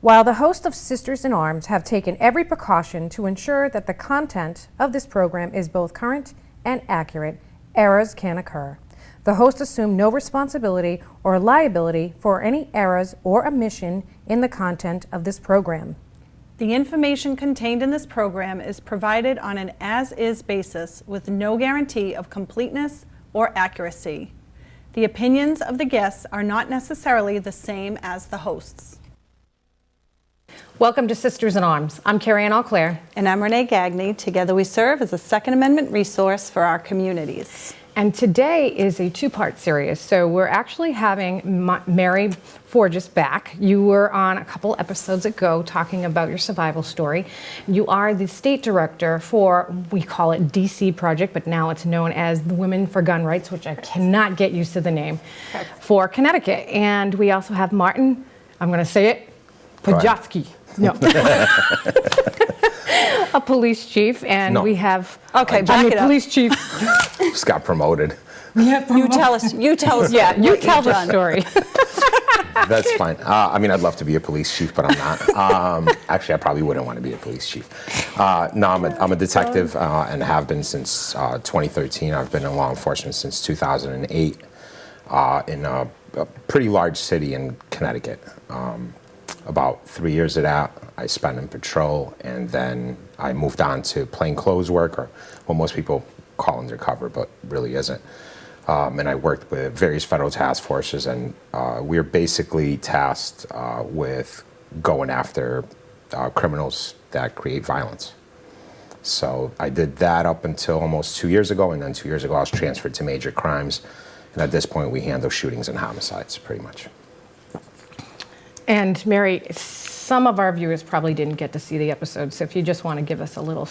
While the hosts of Sisters in Arms have taken every precaution to ensure that the content of this program is both current and accurate, errors can occur. The hosts assume no responsibility or liability for any errors or omission in the content of this program. The information contained in this program is provided on an as-is basis with no guarantee of completeness or accuracy. The opinions of the guests are not necessarily the same as the hosts. Welcome to Sisters in Arms. I'm Kerrie Ann Auclair. And I'm Renee Gagne. Together we serve as a Second Amendment resource for our communities. And today is a two-part series. So we're actually having Mary Forgues back. You were on a couple episodes ago talking about your survival story. You are the state director for, we call it DC Project, but now it's known as the Women for Gun Rights, which I cannot get used to the name, for Connecticut. And we also have Martin, I'm going to say it, Podsiad. No. A police chief, and we have police chief. Just got promoted. You tell us. Yeah, you tell the story. That's fine. I mean, I'd love to be a police chief, but I'm not. Actually, I probably wouldn't want to be a police chief. No, I'm a detective and have been since 2013. I've been in law enforcement since 2008 in a pretty large city in Connecticut. About 3 years of that I spent in patrol, and then I moved on to plainclothes work, or what most people call undercover, but really isn't. And I worked with various federal task forces, and we're basically tasked with going after criminals that create violence. So I did that up until almost 2 years ago, and then 2 years ago I was transferred to major crimes, and at this point we handle shootings and homicides, pretty much. And Mary, some of our viewers probably didn't get to see the episode, so if you just want to give us a little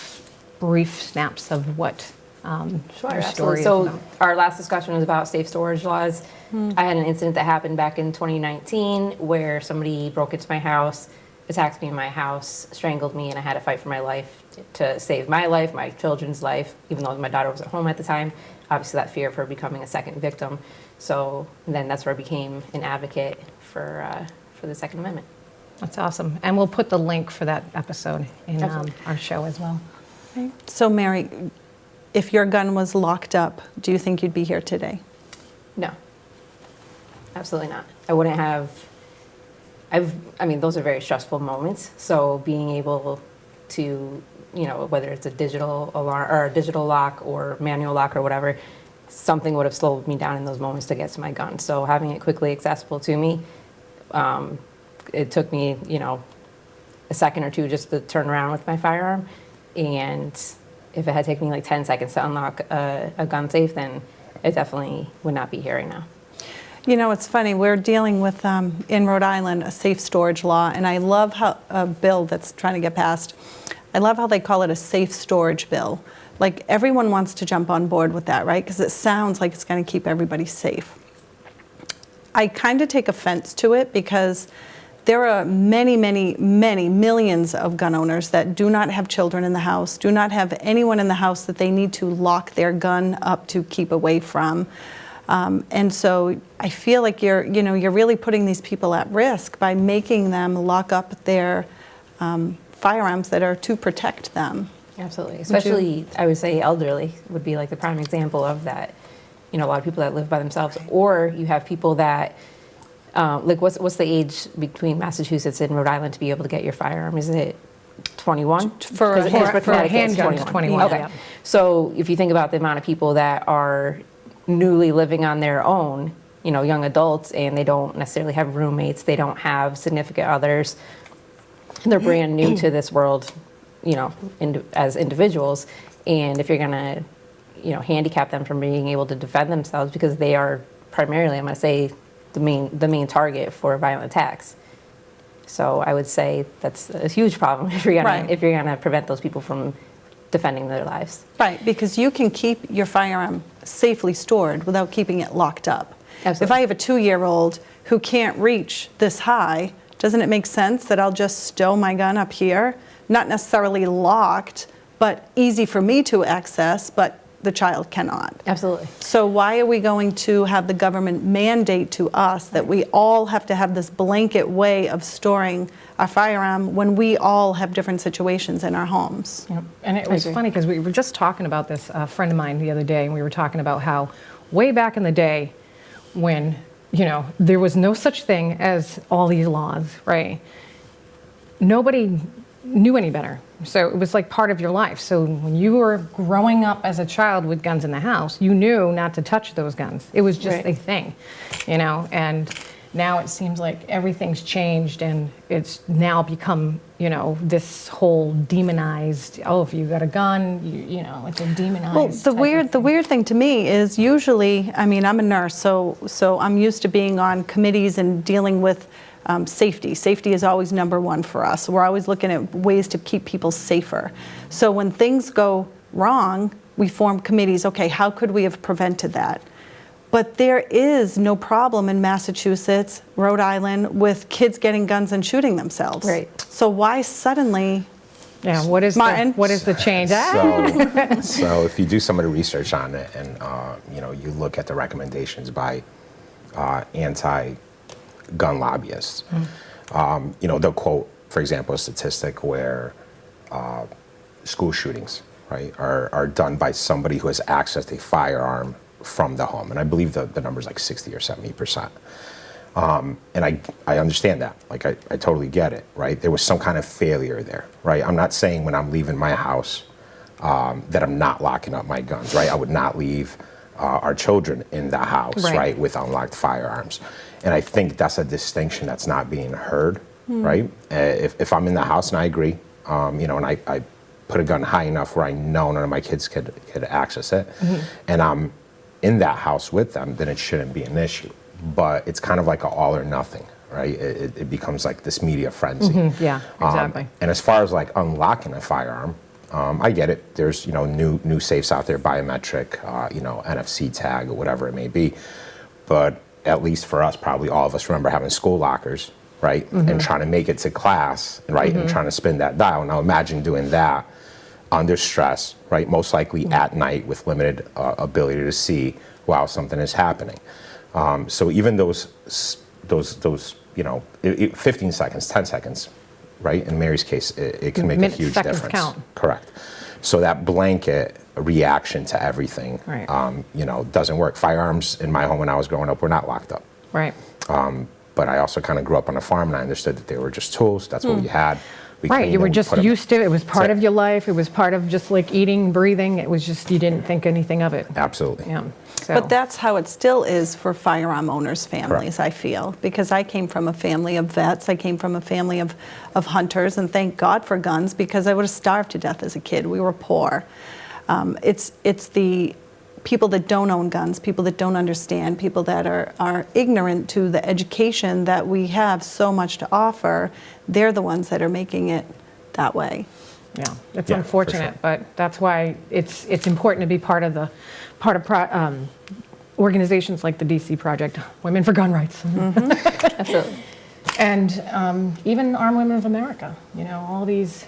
brief snaps of what your story is about. Our last discussion was about safe storage laws. I had an incident that happened back in 2019 where somebody broke into my house, attacked me in my house, strangled me, and I had to fight for my life to save my life, my children's life, even though my daughter was at home at the time. Obviously that fear of her becoming a second victim. So then that's where I became an advocate for the Second Amendment. That's awesome. And we'll put the link for that episode in our show as well. Okay. So Mary, if your gun was locked up, do you think you'd be here today? No, absolutely not. I wouldn't have. I mean, those are very stressful moments. So being able to, whether it's a digital alarm or a digital lock or manual lock or whatever, something would have slowed me down in those moments to get to my gun. So having it quickly accessible to me, it took me, a second or two just to turn around with my firearm. And if it had taken me like 10 seconds to unlock a gun safe, then it definitely would not be here right now. It's funny, we're dealing with, in Rhode Island, a safe storage law, and I love how a bill that's trying to get passed, I love how they call it a safe storage bill. Like, everyone wants to jump on board with that, right? Because it sounds like it's going to keep everybody safe. I kind of take offense to it because there are many, many, many millions of gun owners that do not have children in the house, do not have anyone in the house that they need to lock their gun up to keep away from. And so I feel like you're really putting these people at risk by making them lock up their firearms that are to protect them. Absolutely. Especially, I would say elderly would be like the prime example of that. A lot of people that live by themselves, or you have people that, what's the age between Massachusetts and Rhode Island to be able to get your firearm? Is it 21? For a handgun, 21. Okay. Yeah. So if you think about the amount of people that are newly living on their own, young adults, and they don't necessarily have roommates, they don't have significant others, and they're brand new to this world, as individuals, and if you're gonna handicap them from being able to defend themselves, because they are primarily, I'm going to say, the main target for violent attacks. So I would say that's a huge problem if you're gonna prevent those people from defending their lives. Right, because you can keep your firearm safely stored without keeping it locked up. Absolutely. If I have a 2-year-old who can't reach this high, doesn't it make sense that I'll just stow my gun up here? Not necessarily locked, but easy for me to access, but the child cannot. Absolutely. So why are we going to have the government mandate to us that we all have to have this blanket way of storing our firearm when we all have different situations in our homes? Yep. And it was agree. funny because we were just talking about this, a friend of mine the other day, and we were talking about how way back in the day when, there was no such thing as all these laws, right? Nobody knew any better. So it was like part of your life. So when you were growing up as a child with guns in the house, you knew not to touch those guns. It was just Right. a thing, and now it seems like everything's changed and it's now become, this whole demonized, oh, if you got a gun, it's a demonized Well, type of the weird thing to me is usually, I'm a nurse, so I'm used to being on committees and dealing with safety. Safety is always number one for us. We're always looking at ways to keep people safer. So when things go wrong, we form committees. Okay, how could we have prevented that? But there is no problem in Massachusetts, Rhode Island, with kids getting guns and shooting themselves. Right. So why suddenly? Yeah, what is Martin? what is the change? So if you do some of the research on it and you look at the recommendations by anti-gun lobbyists, they'll quote, for example, a statistic where school shootings, right, are done by somebody who has accessed a firearm from the home, and I believe the number is like 60 or 70%. And I understand that, like I totally get it, right? There was some kind of failure there, right? I'm not saying when I'm leaving my house that I'm not locking up my guns, right? I would not leave our children in the house, right, with unlocked firearms. And I think that's a distinction that's not being heard, right? If I'm in the house, and I agree, and I put a gun high enough where I know none of my kids could access it, and I'm in that house with them, then it shouldn't be an issue. But it's kind of like an all or nothing, right? It becomes like this media frenzy. Yeah, exactly. And as far as like unlocking a firearm, I get it. There's new safes out there, biometric, NFC tag or whatever it may be. But at least for us, probably all of us remember having school lockers, right? And trying to make it to class, right? And trying to spin that dial. Now imagine doing that under stress, right? Most likely at night with limited ability to see while something is happening. So even those 15 seconds, 10 seconds, right? In Mary's case, it can make a huge Seconds difference. count. Correct. So that blanket reaction to everything, Right. Doesn't work. Firearms in my home when I was growing up were not locked up. Right. But I also kind of grew up on a farm and I understood that they were just tools. That's what we had. We Right, cleaned you them, were we just put 'em- used to it. It was part That's of it. your life. It was part of just like eating, breathing. It was just, you didn't think anything of it. Absolutely. Yeah. So, But that's how it still is for firearm owners' families, Correct. I feel, because I came from a family of vets. I came from a family of hunters, and thank God for guns, because I would have starved to death as a kid. We were poor. It's the people that don't own guns, people that don't understand, people that are ignorant to the education that we have so much to offer. They're the ones that are making it that way. yeah, it's Yeah, for unfortunate, sure. but that's why it's important to be part of organizations like the DC Project, Women for Gun Rights, Absolutely. and even Armed Women of America. All these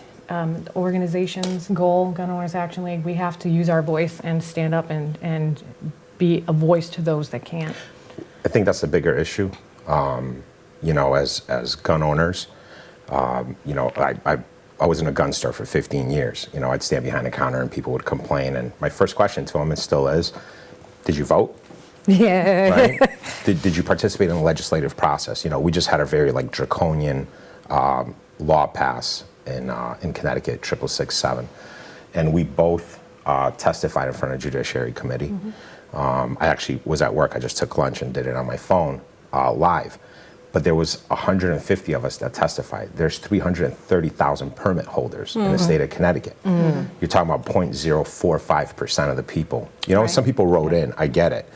organizations, Goal, Gun Owners Action League. We have to use our voice and stand up and be a voice to those that can't. I think that's the bigger issue. As gun owners, I was in a gun store for 15 years. I'd stand behind the counter and people would complain. And my first question to them, and still is, did you vote? Yeah. Right? Did you participate in the legislative process? We just had a very draconian law pass in Connecticut, 6667, and we both testified in front of Judiciary Committee. I actually was at work. I just took lunch and did it on my phone live. But there was 150 of us that testified. There's 330,000 permit holders in the state of Connecticut. You're talking about 0.045% of the people. Right. Some people wrote in, I get it.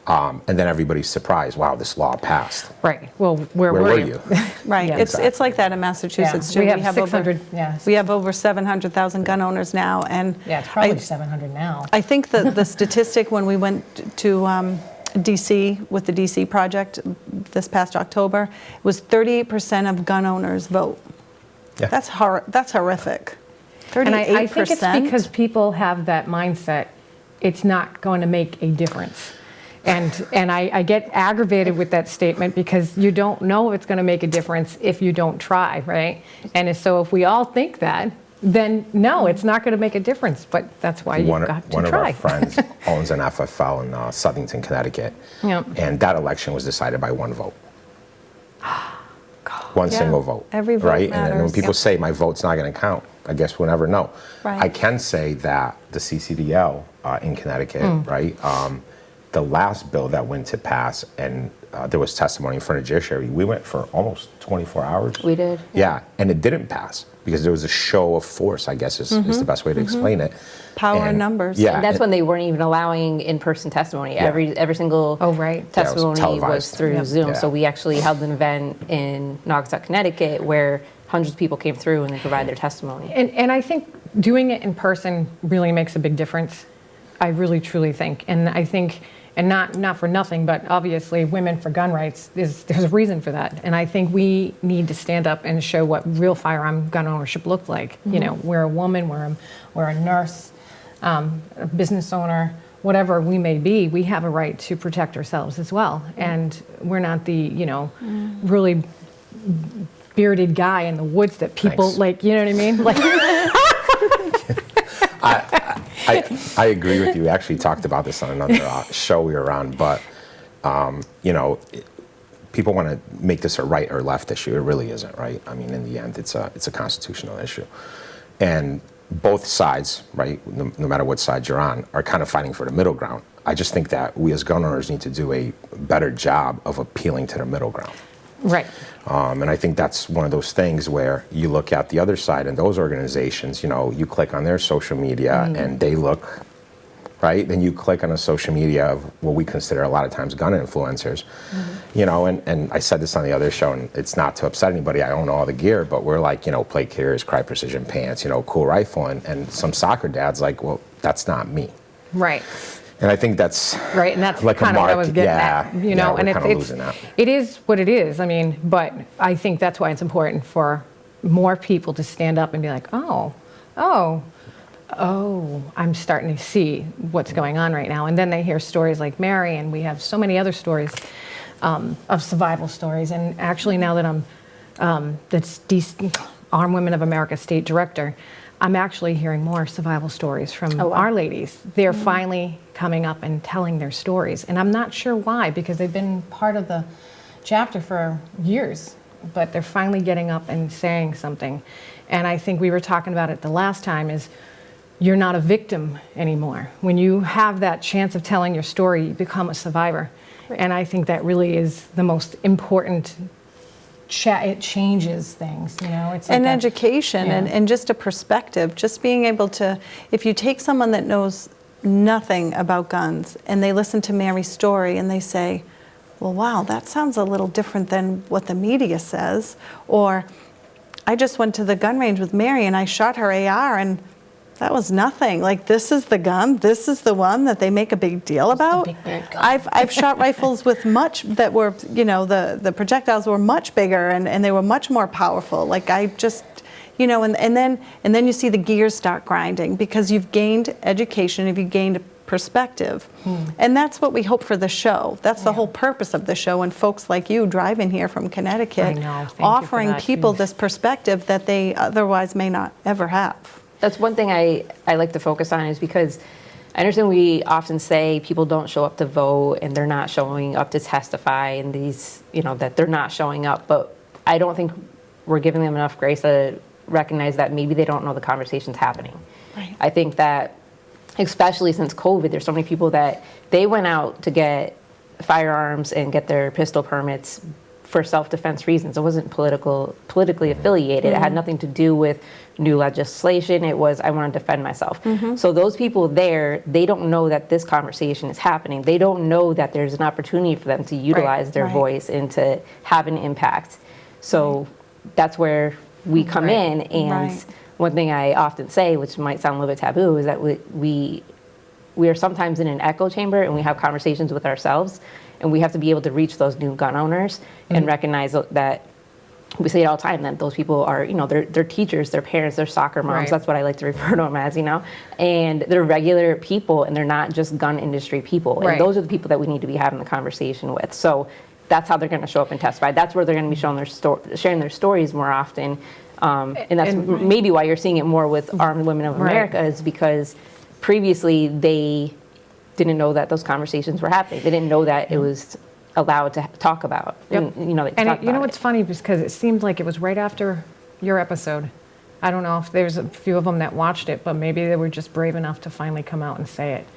And then everybody's surprised, wow, this law passed. Right. Well, where Where were were you? you? Right. Yeah. It's like that in Massachusetts, Yeah. too. We have 600, yes. We have over 700,000 gun owners now. And Yeah, it's probably 700 now. I think the statistic when we went to DC with the DC project this past October was 38% of gun owners vote. Yeah. That's horrific. 38%. And I think it's because people have that mindset. it's not going to make a difference. And I get aggravated with that statement because you don't know if it's going to make a difference if you don't try, right? And so if we all think that, then no, it's not going to make a difference. But that's why you've got to try. One of our friends owns an FFL in Southington, Connecticut, Yep. and that election was decided by one vote. One Yeah. single vote. Every vote right? And then when matters. people say my vote's not going to count, I guess we'll never know. Right. I can say that the CCDL in Connecticut, right, the last bill that went to pass, and there was testimony in front of judiciary, we went for almost 24 hours. We did. Yeah, and it didn't pass because there was a show of force, I guess is the best way to explain it. Power in And- numbers. Yeah. And that's when they weren't even allowing in-person testimony. Yeah. Every single Oh, right. Yeah, it was testimony was televised. through Yep. Zoom. Yeah. So we actually held an event in Naugatuck, Connecticut, where hundreds of people came through and they provided their testimony. And I think doing it in person really makes a big difference. I really, truly think. And I think, and not for nothing, but obviously Women for Gun Rights, there's a reason for that. And I think we need to stand up and show what real firearm gun ownership looked like. You know, we're a woman, we're a nurse, a business owner, whatever we may be, we have a right to protect ourselves as well. And we're not the, really bearded guy in the woods that people Thanks. like, you know what I mean? Like, I agree with you. We actually talked about this on another show we were on, but people want to make this a right or left issue. It really isn't, right? I mean, in the end, it's a constitutional issue, and both sides, right, no matter what side you're on, are kind of fighting for the middle ground. I just think that we as gun owners need to do a better job of appealing to the middle ground. right. And I think that's one of those things where you look at the other side and those organizations, you click on their social media and they look, right? Then you click on a social media of what we consider a lot of times gun influencers, and I said this on the other show, and it's not to upset anybody. I own all the gear, but we're like, plate carriers, Cry Precision pants, cool rifle. And some soccer dad's like, well, that's not me. Right. And I think that's Right, and that's like kind a of what I mark. was getting Yeah, at, yeah, we're and kind of losing that. it is what it is. I mean, but I think that's why it's important for more people to stand up and be like, oh, I'm starting to see what's going on right now. And then they hear stories like Mary, and we have so many other stories of survival stories. And actually, now that I'm Armed Women of America State Director, I'm actually hearing more survival stories from Oh, wow. our ladies. They're finally coming up and telling their stories. And I'm not sure why, because they've been part of the chapter for years, but they're finally getting up and saying something. And I think we were talking about it the last time is you're not a victim anymore. When you have that chance of telling your story, you become a survivor. Right. And I think that really is the most important it changes things, It's like And a- education yeah. and just a perspective, just being able to, if you take someone that knows nothing about guns and they listen to Mary's story and they say, well, wow, that sounds a little different than what the media says. Or I just went to the gun range with Mary and I shot her AR and that was nothing. Like, this is the gun, this is the one that they make a big deal about. big bad gun. I've shot rifles with much that were, the projectiles were much bigger and they were much more powerful. Like, I just, and then you see the gears start grinding because you've gained education, if you gained perspective. And that's what we hope for the show. That's the whole purpose of the show, and folks like you driving here from Connecticut, I know. Thank you for offering that. people Jeez. this perspective that they otherwise may not ever have. That's one thing I like to focus on, is because I understand we often say people don't show up to vote and they're not showing up to testify, and these, that they're not showing up. But I don't think we're giving them enough grace to recognize that maybe they don't know the conversation's happening. Right. I think that, especially since COVID, there's so many people that they went out to get firearms and get their pistol permits for self-defense reasons. It wasn't politically affiliated. It had nothing to do with new legislation. It was, I want to defend myself. So those people there, they don't know that this conversation is happening. They don't know that there's an opportunity for them to utilize their Right. voice and to have an impact. So that's where we come Right. in. And Right. one thing I often say, which might sound a little bit taboo, is that we are sometimes in an echo chamber and we have conversations with ourselves, and we have to be able to reach those new gun owners and recognize that we say it all the time that those people are, they're teachers, they're parents, they're soccer moms. Right. That's what I like to refer to them as, and they're regular people, and they're not just gun industry people. Right. And those are the people that we need to be having the conversation with. So that's how they're going to show up and testify. That's where they're going to be sharing their stories more often. And that's maybe why you're seeing it more with Armed Women of America, is because previously they didn't know that those conversations were happening. They didn't know that it was allowed to talk about. Yep. And, they And talk you know about what's funny, because it seemed like it was right after your episode. I don't know if there's a few of them that watched it, but maybe they were just brave enough to finally come out and say it.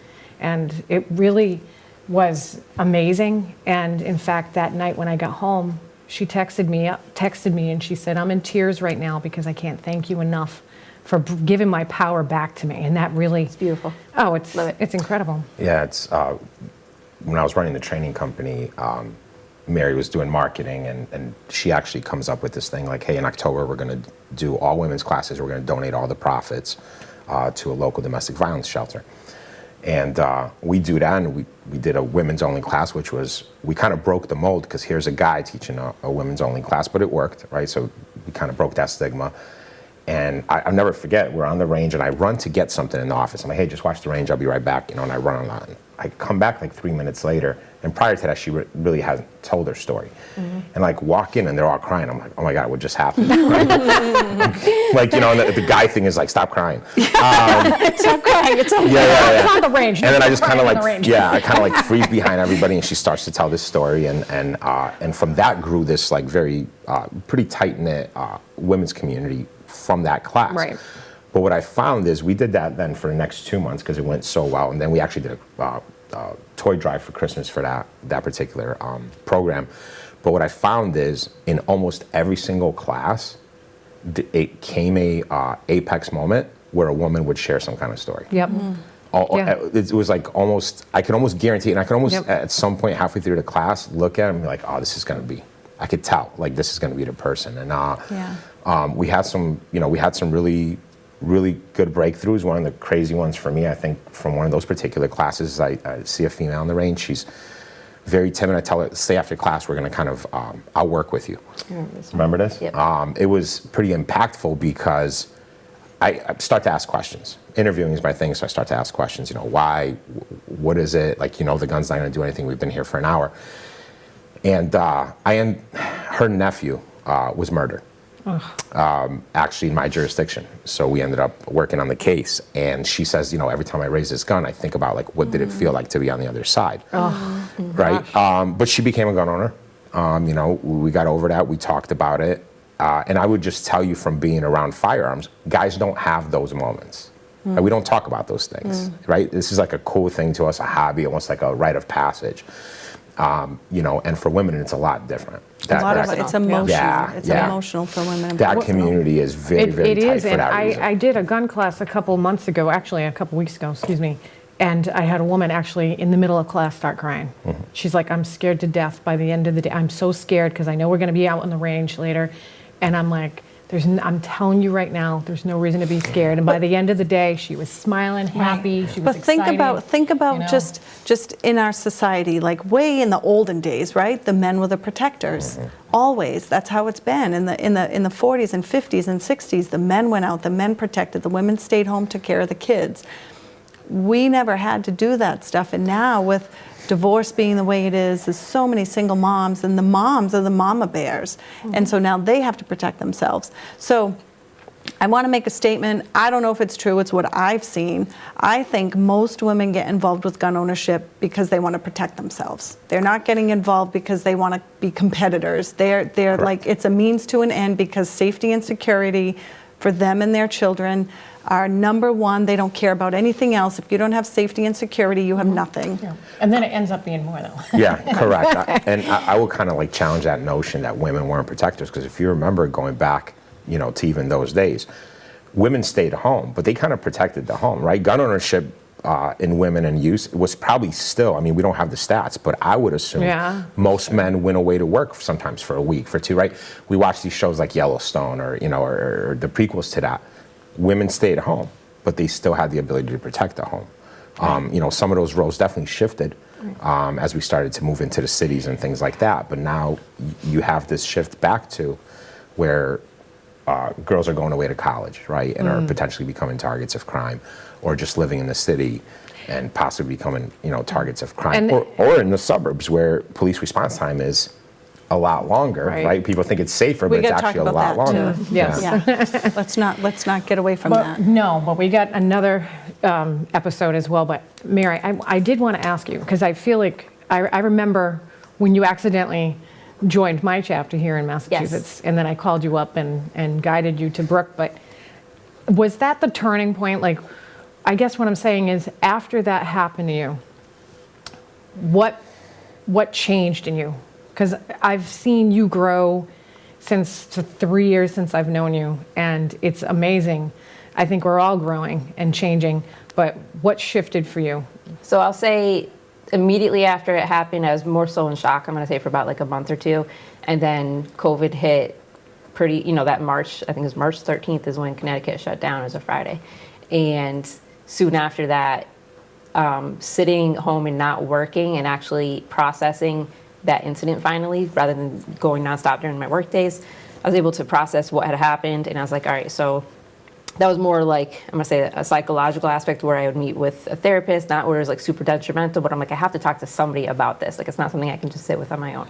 And it really was amazing. And in fact, that night when I got home, she texted me and she said, "I'm in tears right now because I can't thank you enough for giving my power back to me." And that really, It's beautiful. oh, Love it. it's incredible. Yeah, it's when I was running the training company, Mary was doing marketing, and she actually comes up with this thing like, hey, in October we're going to do all women's classes. We're going to donate all the profits to a local domestic violence shelter. And we do that, and we did a women's only class, which was, we kind of broke the mold, because here's a guy teaching a women's only class, but it worked, right? So we kind of broke that stigma. And I'll never forget, we're on the range, and I run to get something in the office. I'm like, hey, just watch the range, I'll be right back, and I run on. I come back like 3 minutes later, and prior to that, she really hasn't told her story. And like walk in, and they're all crying. I'm like, oh my God, what just happened? Like, the guy thing is like, stop crying. Stop crying. It's okay. Yeah. It's on the range. And then I just kind of Crying on the range. like freeze behind everybody, and she starts to tell this story, and from that grew this like very pretty tight knit women's community from that class. Right. But what I found is we did that then for the next 2 months because it went so well, and then we actually did a toy drive for Christmas for that particular program. But what I found is in almost every single class, it came a apex moment where a woman would share some kind of story. Yep. Yeah. It was like almost, I could almost guarantee it, and I could almost Yep. at some point halfway through the class look at it and be like, oh, this is going to be, I could tell, like this is going to be the person. And we had some really, really good breakthroughs. One of the crazy ones for me, I think, from one of those particular classes, I see a female on the range. She's very timid. I tell her, stay after class, we're going to kind of, I'll work with you. Remember this? Yep. It was pretty impactful because I start to ask questions. Interviewing is my thing, so I start to ask questions. Why? What is it? Like, the gun's not going to do anything. We've been here for an hour. And her nephew was murdered. Actually in my jurisdiction. So we ended up working on the case, and she says, every time I raise this gun, I think about like, what did it feel like to be on the other side? Right? But she became a gun owner. We got over that. We talked about it. And I would just tell you from being around firearms, guys don't have those moments. Like, we don't talk about those things, right? This is like a cool thing to us, a hobby, almost like a rite of passage. And for women, it's a lot different. It's emotional. Yeah, It's yeah. emotional for women. That community is very, very It tight is, for and that reason. I did a gun class a couple months ago, actually a couple weeks ago, excuse me, and I had a woman actually in the middle of class start crying. She's like, I'm scared to death by the end of the day. I'm so scared because I know we're going to be out on the range later, and I'm like, I'm telling you right now, there's no reason to be scared. And by the end of the day, she was smiling, happy. She was But think excited, about just in our society, like way in the olden days, right? The men were the protectors. Always. That's how it's been. In the 40s and 50s and 60s, the men went out, the men protected, the women stayed home, took care of the kids. We never had to do that stuff. And now with divorce being the way it is, there's so many single moms, and the moms are the mama bears. And so now they have to protect themselves. So I want to make a statement. I don't know if it's true. It's what I've seen. I think most women get involved with gun ownership because they want to protect themselves. They're not getting involved because they want to be competitors. They're like, it's a means to an end, because safety and security for them and their children are number one. They don't care about anything else. If you don't have safety and security, you have nothing. Yeah. And then it ends up being more, though. Yeah, correct. I will kind of like challenge that notion that women weren't protectors, because if you remember going back, to even those days, women stayed home, but they kind of protected the home, right? Gun ownership in women and youth was probably still, we don't have the stats, but I would assume most men went away to work sometimes for a week, for two, right? We watch these shows like Yellowstone or the prequels to that. Women stayed home, but they still had the ability to protect the home. Some of those roles definitely shifted as we started to move into the cities and things like that. But now you have this shift back to where girls are going away to college, right, and are potentially becoming targets of crime, or just living in the city and possibly becoming, targets of crime, or in the suburbs where police response time is a lot longer, right? People think it's safer, but it's actually a lot longer. Yes. Yeah. Let's not get away from that. No, but we got another episode as well. But Mary, I did want to ask you, because I feel like I remember when you accidentally joined my chapter here in Massachusetts, and then I called you up and guided you to Brooke. But was that the turning point? Like, I guess what I'm saying is, after that happened to you, what changed in you? Because I've seen you grow since the 3 years since I've known you, and it's amazing. I think we're all growing and changing, but what shifted for you? So I'll say immediately after it happened, I was more so in shock, I'm going to say, for about like a month or two. And then COVID hit pretty, that March, I think it was March 13th is when Connecticut shut down. It was a Friday. And soon after that, sitting home and not working and actually processing that incident finally, rather than going nonstop during my work days, I was able to process what had happened. And I was like, all right, so that was more like, I'm gonna say, a psychological aspect where I would meet with a therapist, not where it was like super detrimental, but I'm like, I have to talk to somebody about this. Like, it's not something I can just sit with on my own.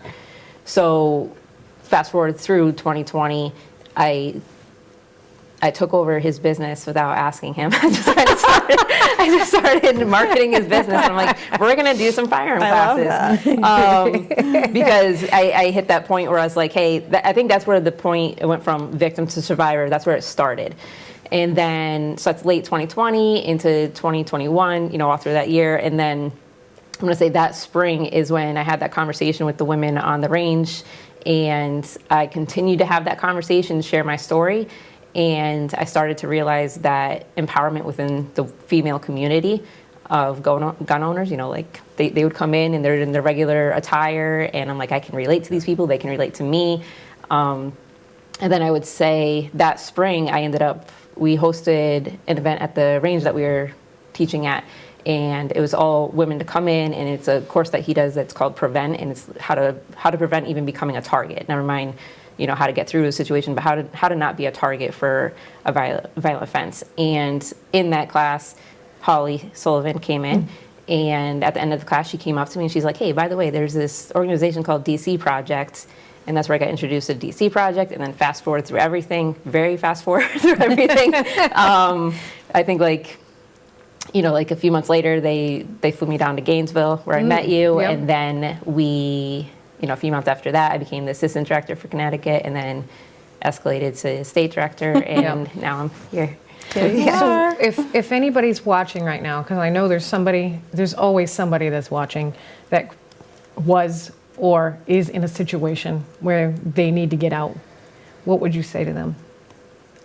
So fast forward through 2020, I took over his business without asking him. I just started marketing his business. And I'm like, we're going to do some firearm classes. Because I hit that point where I was like, hey, I think that's where the point, it went from victim to survivor. That's where it started. And then, so it's late 2020 into 2021, all through that year. And then I'm going to say that spring is when I had that conversation with the women on the range. And I continued to have that conversation, share my story. And I started to realize that empowerment within the female community of gun owners, like they would come in and they're in their regular attire, and I'm like, I can relate to these people, they can relate to me. And then I would say that spring, we hosted an event at the range that we were teaching at, and it was all women to come in, and it's a course that he does that's called Prevent, and it's how to prevent even becoming a target. Never mind, how to get through a situation, but how to not be a target for a violent offense. And in that class, Holly Sullivan came in, and at the end of the class, she came up to me and she's like, hey, by the way, there's this organization called DC Project, and that's where I got introduced to DC Project. And then fast forward through everything, very fast forward through everything. I think like a few months later, they flew me down to Gainesville where I met you, and then a few months after that, I became the assistant director for Connecticut, and then escalated to state director, and now I'm here. So if anybody's watching right now, because I know there's always somebody that's watching that was or is in a situation where they need to get out, what would you say to them?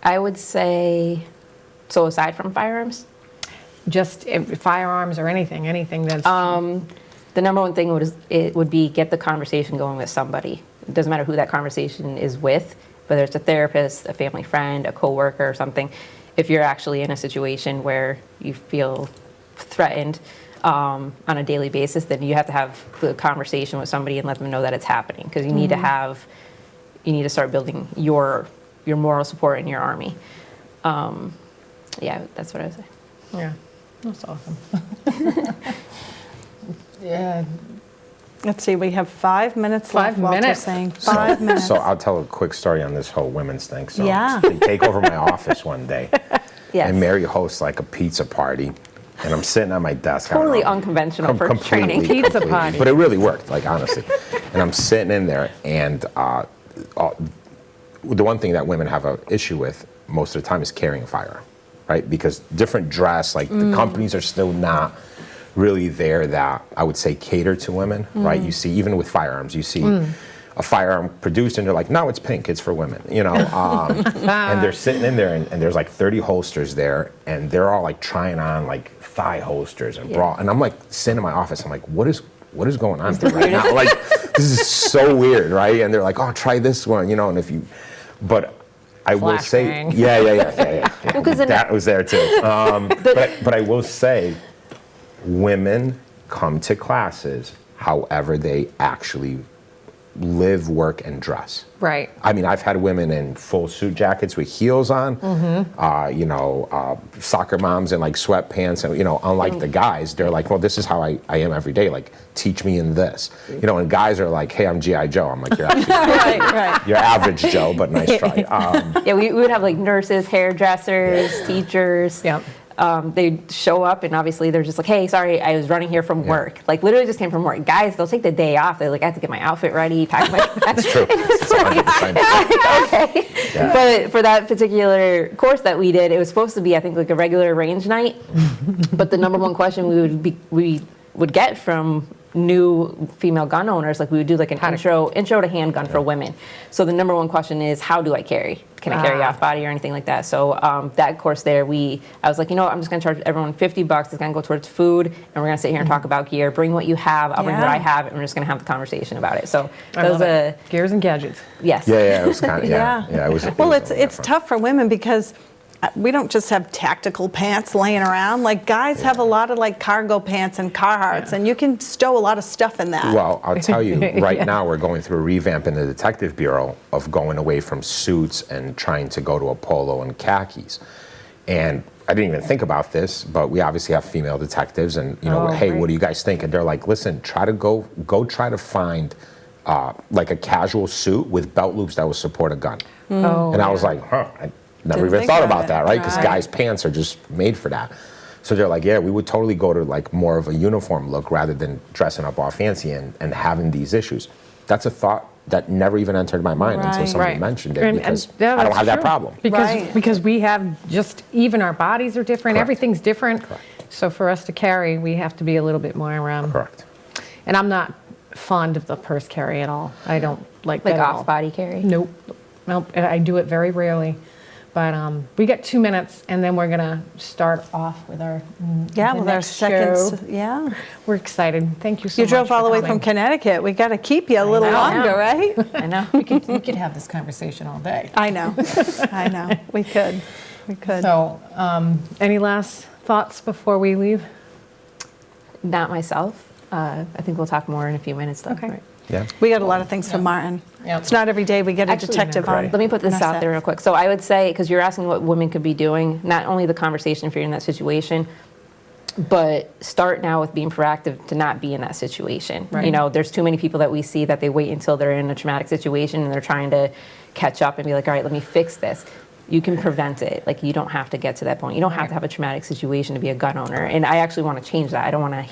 I would say, so aside from firearms? Just firearms or anything that's... The number one thing would be get the conversation going with somebody. It doesn't matter who that conversation is with, whether it's a therapist, a family friend, a coworker, or something. If you're actually in a situation where you feel threatened on a daily basis, then you have to have the conversation with somebody and let them know that it's happening, because you need to start building your moral support in your army. That's what I would say. Yeah, that's awesome. Yeah. Let's see, we have 5 minutes left. 5 minutes. Saying 5 minutes. So I'll tell a quick story on this whole women's thing. So Yeah. they take over my office one day, Yes. and Mary hosts like a pizza party, and I'm sitting at my desk. Totally unconventional for training. Pizza party. But it really worked, like, honestly. And I'm sitting in there, and the one thing that women have an issue with most of the time is carrying a firearm, right? Because different dress, like the companies are still not really there that I would say cater to women, right? You see, even with firearms, you see a firearm produced and they're like, no, it's pink, it's for women, and they're sitting in there and there's like 30 holsters there, and they're all like trying on like thigh holsters and bra, and I'm like sitting in my office, I'm like, what is going on here right now? Like, this is so weird, right? And they're like, oh, try this one, and but I will say, Flashbang. yeah. Because that was there too. But I will say, women come to classes however they actually live, work, and dress. Right. I mean, I've had women in full suit jackets with heels on, soccer moms in like sweatpants, and unlike the guys, they're like, well, this is how I am every day. Like, teach me in this. And guys are like, hey, I'm G.I. Joe. I'm like, you're actually Right. you're average Joe, but nice try. Yeah, we would have like nurses, hairdressers, teachers. Yep. They'd show up and obviously they're just like, hey, sorry, I was running here from work. Like literally just came from work. Guys, they'll take the day off. They're like, I have to get my outfit ready, pack my... That's true. It's 100%. Okay. Yeah. But for that particular course that we did, it was supposed to be, I think, like a regular range night. But the number one question we would get from new female gun owners, like we would do like an intro to handgun for women. So the number one question is, how do I carry? Can I carry off body or anything like that? So that course there, I was like, I'm just gonna charge everyone $50. It's gonna go towards food, and we're gonna sit here and talk about gear. Bring what you have, I'll bring what I have, and we're just gonna have the conversation about it. So those gears and gadgets. Yes. Yeah, it was kind of, it was. Well, it's tough for women because we don't just have tactical pants laying around. Like guys have a lot of like cargo pants and Carhartts, and you can stow a lot of stuff in that. Well, I'll tell you, right now we're going through a revamp in the detective bureau of going away from suits and trying to go to a polo and khakis. And I didn't even think about this, but we obviously have female detectives, and hey, what do you guys think? And they're like, listen, try to try to find like a casual suit with belt loops that will support a gun. And I was like, I never even thought about that, right? Because guys' pants are just made for that. So they're like, yeah, we would totally go to like more of a uniform look rather than dressing up all fancy and having these issues. That's a thought that never even entered my mind until somebody mentioned it, because I don't have that problem. Because we have even our bodies are different, everything's different. Correct. So for us to carry, we have to be a little bit more Correct. And I'm not fond of the purse carry at all. I don't like that at all. Off-body carry? Nope. I do it very rarely. But we got 2 minutes, and then we're gonna start off with our with our second. Yeah, we're excited. Thank you so much. You drove all the way from Connecticut. We got to keep you a little longer, right? I know. We could have this conversation all day. I know. I know. We could. So, any last thoughts before we leave? Not myself. I think we'll talk more in a few minutes, though. Okay. Right? Yeah. We got a lot of things from Martin. Yep. It's not every day we get a detective on. Let me put this out there real quick. So I would say, because you're asking what women could be doing, not only the conversation if you're in that situation, but start now with being proactive to not be in that situation. Right. There's too many people that we see that they wait until they're in a traumatic situation and they're trying to catch up and be like, all right, let me fix this. You can prevent it. Like, you don't have to get to that point. You don't have to have a traumatic situation to be a gun owner. And I actually want to change that. I don't want to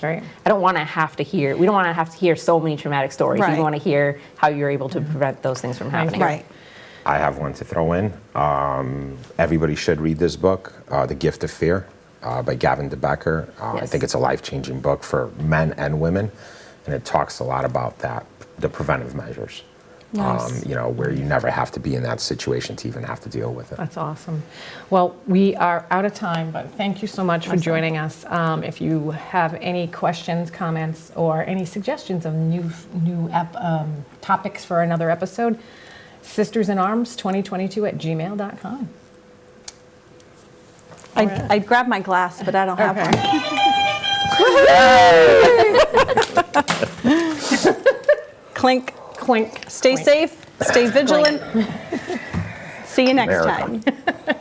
have to hear, we don't want to have to hear so many traumatic stories. Right. We want to hear how you're able to prevent those things from happening. Right. I have one to throw in. Everybody should read this book, The Gift of Fear, by Gavin DeBecker. I think it's a life-changing book for men and women, and it talks a lot about that, the preventive measures. Nice. Where you never have to be in that situation to even have to deal with it. That's awesome. Well, we are out of time, but thank you so much for joining us. If you have any questions, comments, or any suggestions of new topics for another episode, sistersinarms2022@gmail.com. I'd grab my glass, but I don't have one. Clink. Clink. Stay safe. Stay vigilant. See you next America. time.